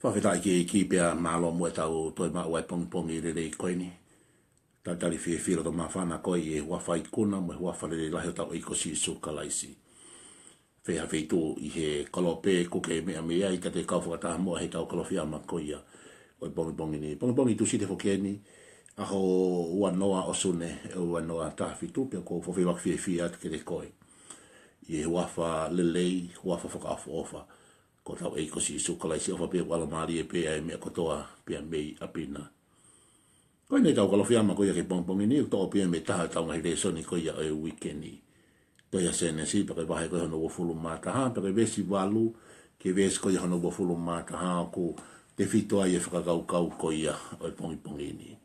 Whawheta ki pia malo mo e tau toi ma ua pongpongi re koe ni. Tali whiro to mawhana koe e wawhai kuna mo e wawhare lahi o tau eiko si suka laisi. Wheha wheitu i he kolope kuke mea mea i tate kau whakataha mo he tau kolofia ma koe ia. O pongpongi ni. Pongpongi tu site whokieni. Aho ua noa o sune e ua noa taha whitu pia ko whawhiwak whia te kere koe. I he wafa lelei, wafa whakaafu ofa. Ko tau eiko si suka laisi ofa pia wala maari e pia e mea kotoa pia mei apina. Koe nei tau kalofiama koe ke pongpongi ni, uto pia me taha tau ngahi resoni koe ia e weekendi. Koe ia sene si, pake wahe koe hono wafulu mataha, pake vesi walu, ke vesi koe hono wafulu mataha, ko te fitoa i e whakakau koe ia o e pongi ni.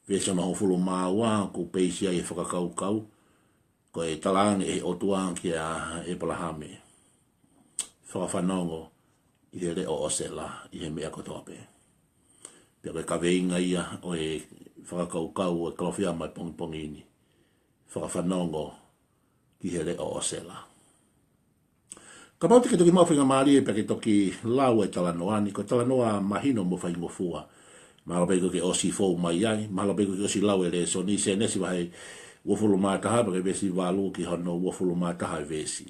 Vesi hono wafulu maua, ko peisia i e whakakau, koe talange e otuang ki a e palahame. Whakawhanongo i he reo o sela i he mea kotoa pe. Pia koe kaweinga ia o e whakakaukau o e kalofia mai pongi ni. Whakawhanongo i he reo o sela. Ka pauti ke toki mawhinga maari e pia ke toki lau e talanoa ni, ko talanoa mahino mo whaingo fua. Mahalapeko ke osi fau mai ai, mahalapeko ke osi lau e reso ni se nesi wahe wafulu mataha, pake vesi walu ki hono wafulu mataha e vesi.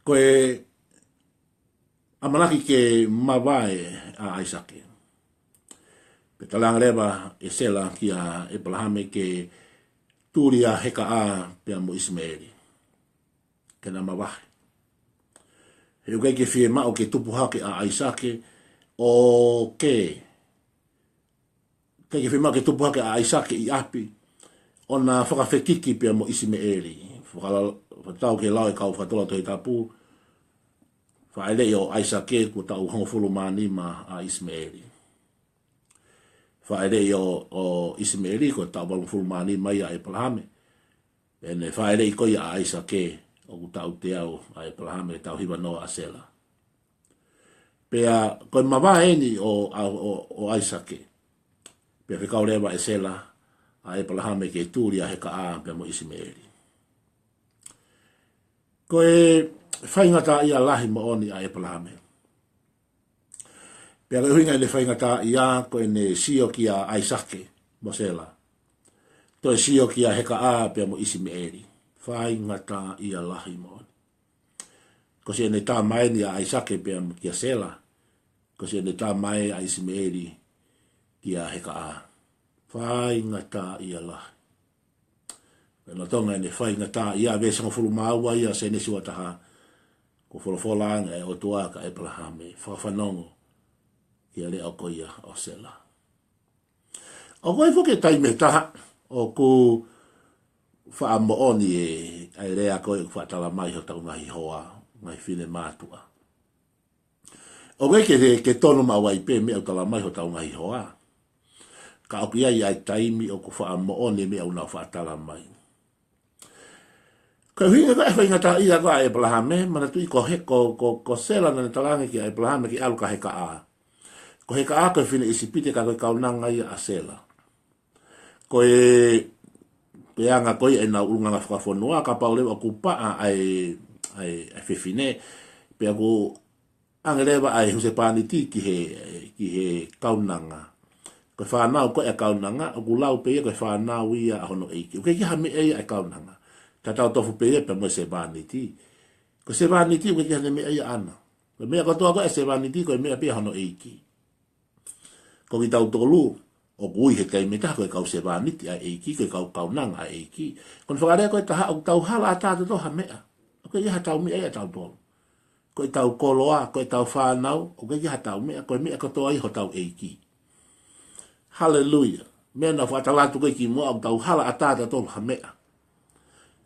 Koe amanaki ke mawae a Aisake. Pe talanga lewa e sela ki a e palahame ke turi a heka a pia mo Ismaeli. Kena mawae. He ukai ke fie mao ke tupuhake a Aisake o ke. Ke fie mao ke tupuhake a Aisake i api. Ona whakawhekiki pia mo Ismaeli. Whakatau ke lau e kau whatola tohi tapu. Whaele o Aisake ko tau hongfulu manima a Ismaeli. Whaele o Ismaeli ko tau hongfulu manima ia e palahame. Ene whaele i koi a Aisake o ku tau te au a e palahame tau hiwa noa a sela. Pea koe mawaeni o Aisake. Pea whikau rewa e sela a e palahame ke tūri a heka a pea mo Ismaeli. Koe whaingata ia lahi mo oni a e palahame. Pea koe huinga i le whaingata ia koe ne sio ki a Aisake mo sela. Toe sio ki a heka a pea mo Ismaeli. Whaingata ia lahi mo oni. Ko si ene tā mai ni a Aisake pea ki a sela. Ko si ene tā mai a Ismaeli ki a heka a. Whaingata ia lahi. Pena tonga ene whaingata ia vese ngofulu maua ia se nesi wataha. Ko wholofolanga e o tuaka e palahame. Whawhanongo ki a lea o koia o sela. O koe whuke taime taha o ku whaamooni e lea koe whaatala mai ho tau ngahi hoa, ngahi whine mātua. O koe ke tono maua i pē mea utala mai ho tau ngahi hoa. Ka oki ai ai taimi o ku whaamooni mea una whaatala mai. Ka hinga ka whaingata ia ka e palahame, mana tui ko sela na talange ki a e palahame ki alu ka heka a. Ko heka a koe whine isipite ka koe kaunanga ia a sela. Koe peanga koe e na urunganga whakafonua, ka paulewa ku paa ai whiwhine, pea ku angelewa ai husepani ti ki he kaunanga. Koe whanau koe a kaunanga, o ku lau pea koe whanau ia a hono eiki. Uke ki hame eia a kaunanga. Tatau tofu peye pe mo se vanity. Ko se vanity ko kia me ai ana. Ko me ko to ko se vanity ko me pe hono eiki. Ko ki tau tolu o bui he kai me ta ko ka se vanity a eiki ko ka nang a eiki. Kon fagare ko ta tau hala ta to ha me. Ko ia tau me ai tau to. Ko tau koloa ko tau whanau ko ia tau me ko to ai ho tau eiki. Hallelujah. Me na fa tala tu ko ki mo tau hala ata to ha me.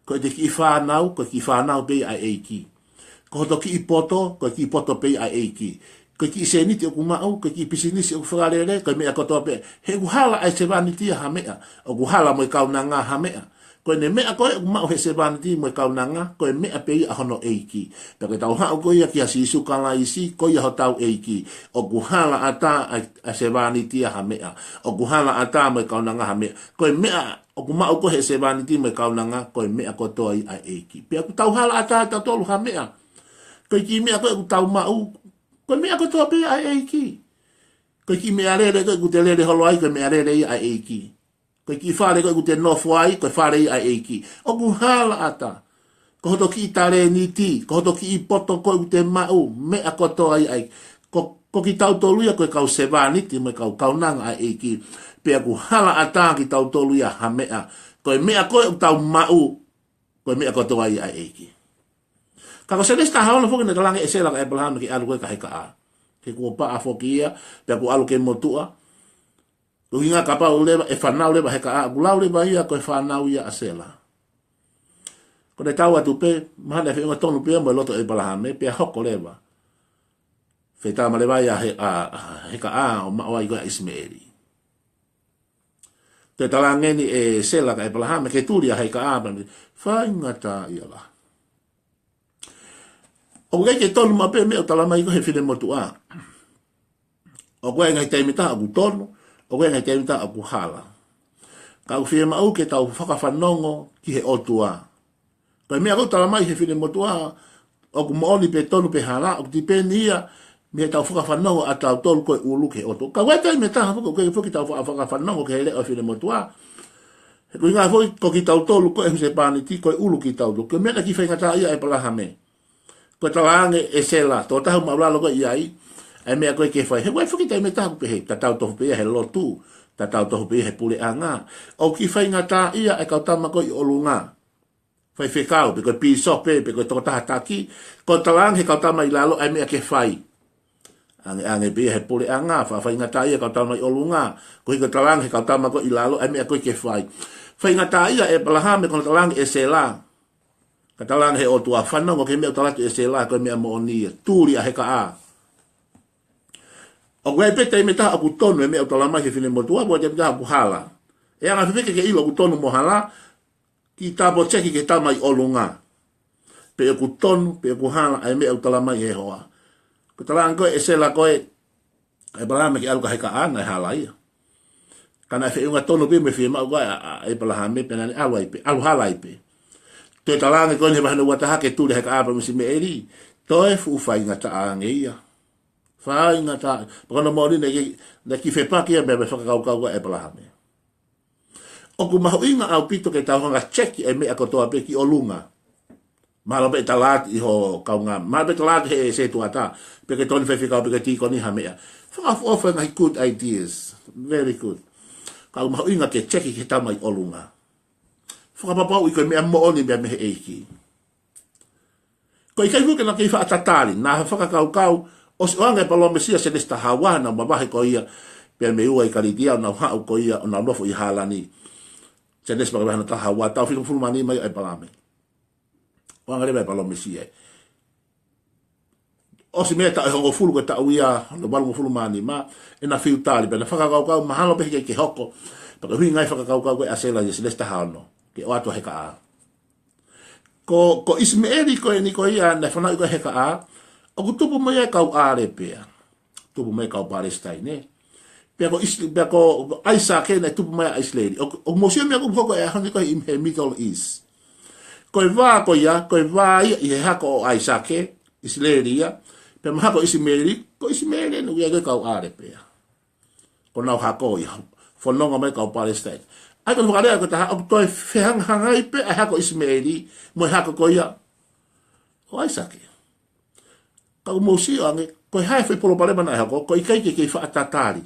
Ko te ki whanau, ko ki whanau pe a eiki. Ko to ki ipoto, ko ki ipoto pe a eiki. Ko ki seniti o kumau, ko ki pisinisi o whakarere, ko mea kotoa pe. He kuhala ai se vaniti ha mea, o kuhala mo i kaunanga ha mea. Ko ne mea koe kumau he se vaniti mo i kaunanga, ko mea pe a hono eiki. Pake tau hao ko ia ki a sisu kala isi, ko ia ho tau eiki. O kuhala ata a se vaniti ha mea. O kuhala ata mo i kaunanga ha mea. Ko mea o ku mau ko he se vaniti me kaunanga ko mea ko toi a eiki. Pea ku tau hala ata tolu ha mea. Ko ki mea ko ku tau mau Ko mea ko toa pe ai eiki. Ko ki mea rere ko te lere holo ai ko mea rere ai eiki. Ko ki whare ko te nofo ai ko whare ai eiki. O ku hala ata. Ko hoto ki tare ni ti. Ko hoto ki i poto ko te mau. Mea ko toa ai. Ko ki tau toluia ko kau sevaniti me kau kaunanga ai eiki. Pea ku hala ata ki tau toluia ha mea. Ko mea ko tau mau. Ko mea ko toa ai eiki. Kako se lesta haona foki na kalange esela ka Abraham ki alu ka heka a. Ke ko pa afokia, pe ko alu ke motua. Ko hinga ka pa uleba e fanau leba heka a, gulau leba ia ko e fanau ia asela. Ko ne tawa tu pe, mahana fe tonu pe mo loto Abraham pe hoko leba. Fe ta ma leba ia heka a o ma o igo Ismaeli. Te talange ni e sela ka Abraham ke turia heka a, fa ingata ia la. O kai ke tonu mape me o talamai ko he file motua. O kai ngai taimita aku tonu, o kai ngai taimita aku hala. Ka u file mau ke tau whakawhanongo ki he otua. Kai mea ko talamai he file motua, o ku maoni pe tonu pe hala, o ku tipeni ia, me tau whakawhanongo a tau tolu koe ulu ke otu. Ka wai taimita hafoko koe fuki tau whakawhanongo ke he leo file motua. Ko inga foi ko ki tau tolu koe huse paniti koe ulu ki tau tolu. Ko mea ki whaingata ia e palahame. Ko talange e sela, to tahu maulalo ko iai, ai mea koe ke whai, he wai whaki tai me tahu pe he, ta tau tohu pe ia he lotu, ta tau tohu pe ia he pule anga, o ki whai ngata ia e kau tama ko i olunga, whai whekau, pe koe piso pe koe toko taha taki, ko talange he kau tama i lalo, ai mea ke whai, ange pe ia he pule anga, whai ngata ia kau tama i olunga, ko hi ko talange he kau tama ko i lalo, ai mea koe ke whai, whai ngata ia e palahame kono talange e sela, katalang he o tua whanongo ke mea talatu e se la koe mea mo onia, tūri a heka a. O koe pete i me taha aku tonu e mea talamai he whine mo tua, bua te pita aku hala. E anga whiweke ke ilo aku tonu mo hala, ki tāpo teki ke tamai olunga. Pe aku tonu, pe aku hala, e mea talamai he hoa. Katalang koe e se la koe, e balame ki aluka heka a, ngai hala ia. Kana e whiunga tonu pe me whima, koe e balame pe nani alu hala ipe. Te talange koe he mahana wataha ke tūre heka apa misi me eri. Toi fu whai ngata aange ia. Whai ngata. Pakana mauri na ki whepaki a mea whakakaukau e palahame. O ku mahu inga au pito ke tauhanga cheki e mea kotoa pe ki o lunga. Mahalo pe talati iho kaunga. Mahalo pe talati he se tuata. Pe ke toni whewhikau pe ke tiko ni ha mea. Whakafu offer ngai good ideas. Very good. Kau mahu inga ke cheki ke tamai o lunga. Whakapapau i koe mea mooni mea mehe eiki. Ko i kai huke na kei whaatatari, nā whakakaukau, o si oanga e palome sia se nesta hawana, mawahe ko ia, pia me ua i karitia, o nau hau ko ia, o nau nofo i halani. Se nesta makawahana ta hawa, tau whinu fulmani mai ai palame. Oanga rewa e palome sia. O si mea ta e hongo fulu koe ta uia, no walungo fulmani ma, e na whiutari, pia na whakakaukau, mahalo pehi ke hoko, paka hui ngai whakakaukau koe asela i se nesta hawano. Ke o ato heka a. Ko Ismaeli koe ni koe ia, na whanau koe heka a, o ku tupu mai e kau aare pia. Tupu mai kau Palestine, Pia ko Isaac na tupu mai a Israeli. O mosio mea ku hoko e hangi koe i me Middle East. Koe vā ko ia, koe vā ia i he hako o Isaac, Israeli ia, pia mahako Ismaeli, ko Ismaeli na uia koe kau aare pia. Ko nau hako ia, whanonga mai kau Palestine. Ai ka whakarea ko taha, o toi whehangai pe a hako Ismaeli, mo hako ko ia, o Isaac. Ka umosi o ange, ko hai whi polo parema na hako, ko i kai ke whaatatari.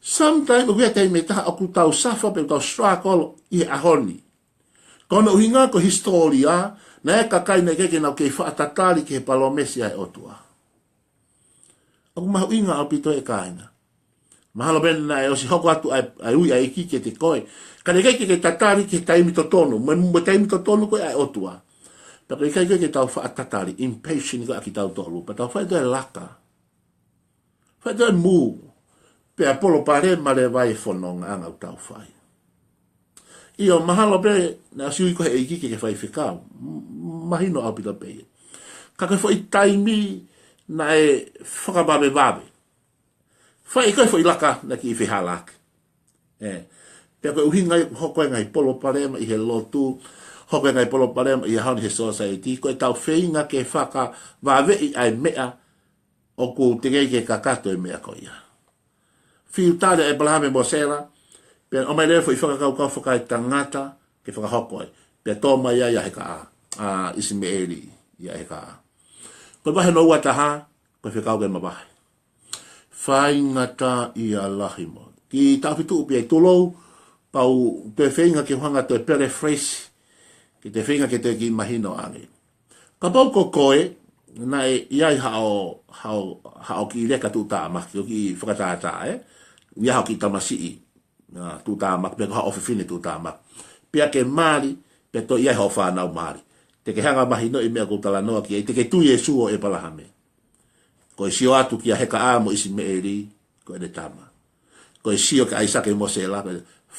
Sometimes, o vea tei me taha, o ku tau safa pe tau struggle i ahoni. Kono uhinga ko historia, na e kakai na keke nau ke whaatatari ke palomesi ai otua. O ku mahu inga au pito e kaina. Mahalo ben na e o si hoko atu ai ui ai ki ke te koe. Kane kai ke tatari ke taimi to tonu. Mo taimi to tonu koe ai otua. Pero kai ke tau whaatatari. Impatient ko aki tau tolu. Pa tau whai doe laka. Whai doe mu. Pe apolo pare mare vai whanonga anga u tau whai. Io mahalo ben na si ui koe e ki ke whai whikau. Mahino au pita pe. Kaka whai taimi na e whakababe babe. Whai koe whai laka na ki i whihalak. Pea koe uhi ngai hoko ngai polo parema i he lotu, hoko ngai polo parema i he hauni he society, koe tau whainga ke whaka wawei ai mea o ku te ke kakato e mea ko ia. Fiu tale e Abraham e Mosela, pe o mai le foi whakakau kau whakai tangata, ke whakahoko e, pe tōma ia ia heka a Ismaeli ia heka a. Koe wahe no ua taha, koe whakau ke mawahe. Whaingata ia lahi mo. Ki tawhitu upi e tulou, pau te whainga ke hanga te paraphrase, ki te whainga ke te ki mahino ange. Ka pau ko koe, na e iai hao ki leka tu tāmaki, o ki whakatātā e, ia hao ki tamasii, tu tāmaki, pe ko hao whiwhine tu tāmaki. Pea ke maari, pe to iai hao whanau maari. Te ke hanga mahino i mea koutala noa ki e, te ke tu Yesu o e palahame. Ko e sio atu ki a heka amo isi me eri, ko e ne tama. Ko e sio ke aisake Mosela,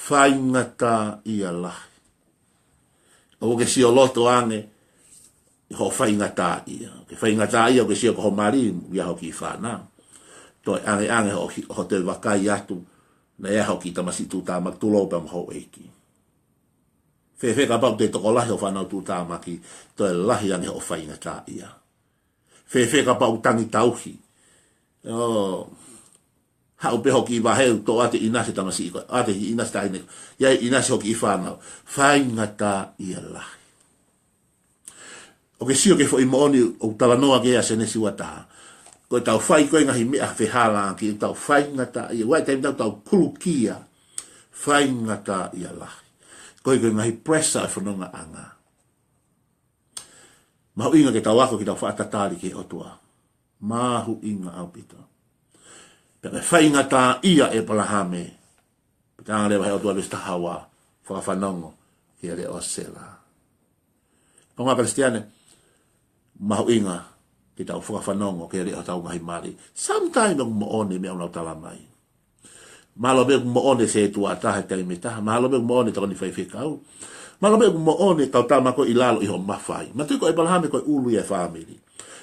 whaingata ia lahi. O ke sio loto ange, ho whaingata ia. Ke whaingata ia, ke sio ko ho mari, ia ho ki whanau. Toi ange ho te wakai atu, na ea ho ki tamasi tu tāmak tulo pam ho eiki. Whewhe ka pau te toko lahi o whanau tu tāmaki, toi lahi ange ho whaingata ia. Whewhe ka pau tangi tauhi. Hau pe hoki i waheu, tō ate inase tamasi iko, ate inase taine, ia inase hoki i whanau. Whaingata ia lahi. O ke sio ke fo i mooni o talanoa ke a senesi wataha. Ko tau whai koe ngahi mea whehala ki tau whaingata ia. Wai taim tau kulukia. Whaingata ia lahi. Koe koe ngahi presa e whanonga anga. Mahu inga ke tau ako ki tau whaatatari ke otua. Mahu inga au pito. Pere whaingata ia e palahame. Pitanga lewa he otua lista hawa. Whakawhanongo ki ere o sela. Ponga Kristiane. Mahu inga ki tau whakawhanongo ki ere o tau ngahi mari. Sometime ang moone mea unau talamai. Malo be moone se tua taha te me taha. Malo be moone tako ni whaiwhekau. Malo be moone tau tama ko ilalo iho mawhai. Matui ko e palahame ko ulu e family.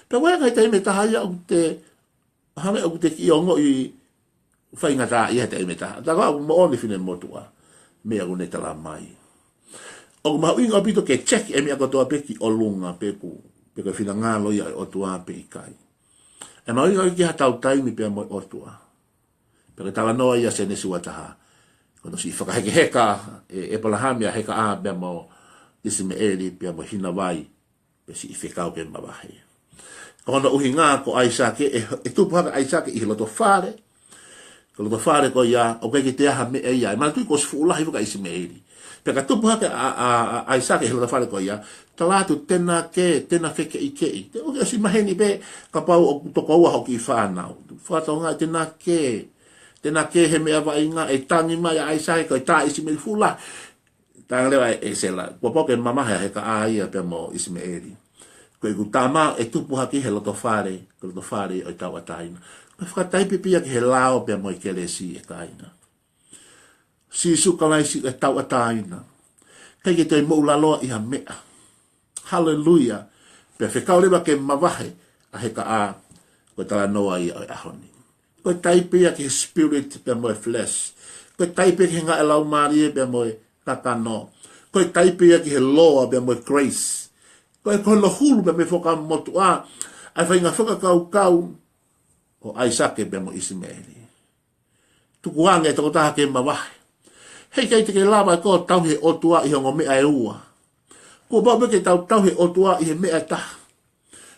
Pe wega te me taha ia o te hame o te ki ongo i whaingata ia te me taha. Taka o moone fine motua. Mea une talamai. O mahu inga pito ke check e mea kotoa peki o lunga peku. Peko fina ngalo ia o tua pe ikai. E mahu inga ki hatau taimi pe mo o tua. Peko tala noa ia se nesi wataha. Kono si whakaheke heka e palahami a heka a pe mo isi me eri pe mo hina wai pe si iwhekau pe mawahe. Kono uhi ngā ko Aisake e tupaka Aisake i loto whare. Ko loto whare ko ia o kei te aha me e ia. E mana tui ko sifu ulahi waka isi me eri. Peka tupu hake a Aisake he loto whare ko ia. Talatu tena wheke i kei. Te oke si maheni pe ka pau o toko ua hoki i whanau. Whatau ngā tena ke he mea wa inga e tangi mai a Aisake ko e tā isi me fula. Tanga lewa e sela. Kua poke mamahe he ka a ia pe mo isi me eri. Ko i kutama e tupu haki he loto whare. Ko loto whare o i tau ataina. Ko whakatai pipia ki he lao pe mo i kele si e kaina. Si sukalai si e tau ataina. Kei ke te mo ulaloa iha mea. Hallelujah. Pe whekau lewa ke mawahe a he ka a ko tala noa i o ahoni. Ko taipea ki spirit pe mo e flesh. Ko taipea ki ngā e lau marie pe mo e kakano. Ko taipea ki he law pe mo e grace. Ko e kono hulu pe me whoka motu a. Ai whainga whoka kau o Aisake pe mo Ismaeli. Tukuange toko taha ke mawahe. Hei kei te ke lawa ko tau he otua i hongo mea e ua. Ko bau ke tau he otua i he mea taha.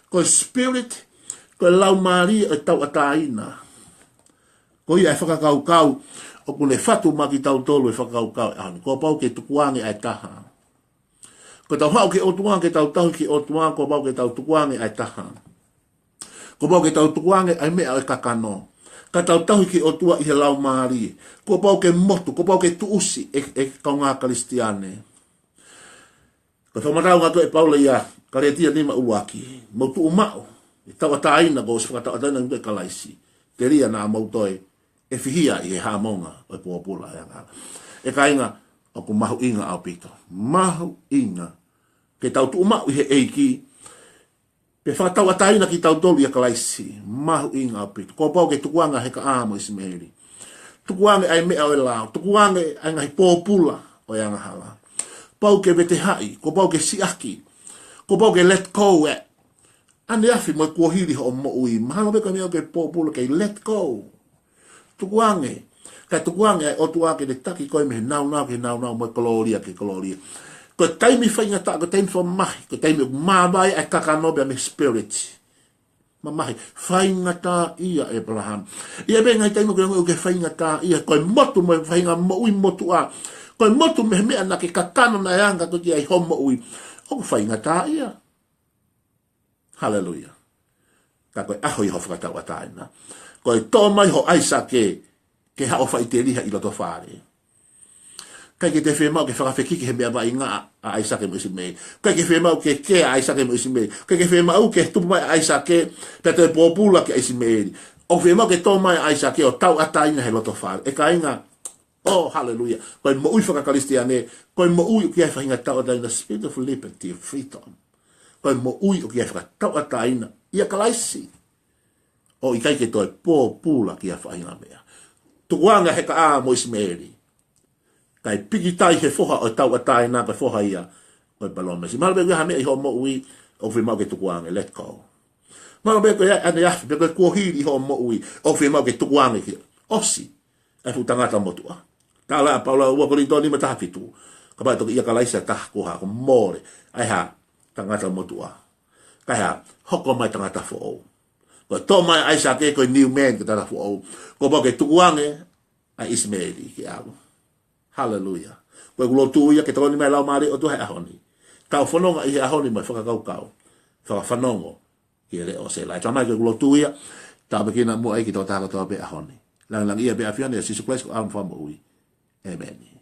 Ko spirit, ko lau maria e tau ataina. Ko ia e whakakau o kune whatu maki tau tolu e whakakau ko bau ke tukuange ai taha. Ko tau hau ke otua ke tau ki otua ko bau ke tau tukuange ai taha. Ko bau ke tau tukuange ai mea e kakano. Ka tau ki otua i he lau maria. Ko bau ke motu, ko bau ke tuusi e kaunga Kristiane. Ko whamatau ngā to e paula ia, ka retia nima uwaki, mautu umau, e tau ataina ko se whakatau ataina ngai kalaisi, te ria nā mautoi, e whihia i e hamonga, o e puapula e ngā. E ka inga, o ku mahu inga au pito, mahu inga, ke tau tu umau i he eiki, pe whakatau ataina ki tau tolu i a kalaisi, mahu inga au pito, ko pau ke tukuanga he ka amo isi meheri, tukuanga ai mea o e lao, tukuanga ai ngai puapula o e angahala. Pau ke vete hai, ko pau ke siaki, ko pau ke let go e, ane afi mo ko hili ho mo ui mahalo be ko mi o ke popolo ke let go tukuange ka tukuange o tuake de taki ko me nau mo gloria ke gloria ko taimi fainga ta ko taimi fo mai ko taimi mabai a kakano be me spirit mamahi fainga ta ia Abraham ia be ngai taimi ko ke fainga ta ia ko motu mo fainga mo ui motu a ko motu me me ana ke kakano na yanga to dia homo ui o fainga ta ia hallelujah ka ko aho i hofa ta wataina ko to mai ho aisa ke ha o fai te liha i loto whare. Kai ke te whemau ke whakawheki ke he mea mai ngā a aisa ke moisi mei. Kai ke whemau ke a aisa ke moisi mei. Kai ke whemau ke tupu mai aisa ke pe te pōpula ke aisi mei. O whemau ke tō mai aisa ke o tau ataina he loto whare. E ka inga, oh hallelujah. Koe mo ui whakakaristi ane, koe mo ui o ki ai whahinga tau ataina, spirit of liberty, freedom. Koe mo ui o ki ai whakatau ataina, ia kalaisi. O i kai ke toi pōpula ki ai whahinga mea. Tukuanga he ka a moisi mei. Kai piki tai he foha o tau atai nā kai foha ia o balon mesi. Malabe koe hame i ho mo ui o whi mau ke tukuange, let go. Malabe koe ane afi, pe koe kuohiri ho mo ui o whi mau ke tukuange ki osi. E fu tangata motua. Tā la paula ua korinto ni mataha fitu. Ka pai toki ia ka laisa taha koha ko more. Ai ha tangata motua. Kai ha hoko mai tangata fo ou. Koe tō mai aisa ke koe new man ke tata fo ou. Ko pau ke tukuange a Ismaili ki alu. Hallelujah. Koe kulo tuia ke toni mai lau mare o tu hai ahoni. Kau whanonga i he ahoni mai whakakau. Whakawhanongo i re o se lai. Tamai koe kulo tuia, tāpe kina mua ai ki tō tāka tō be ahoni. Lang ia be afiane, Sisu Christ ko alam whamu ui. Amen.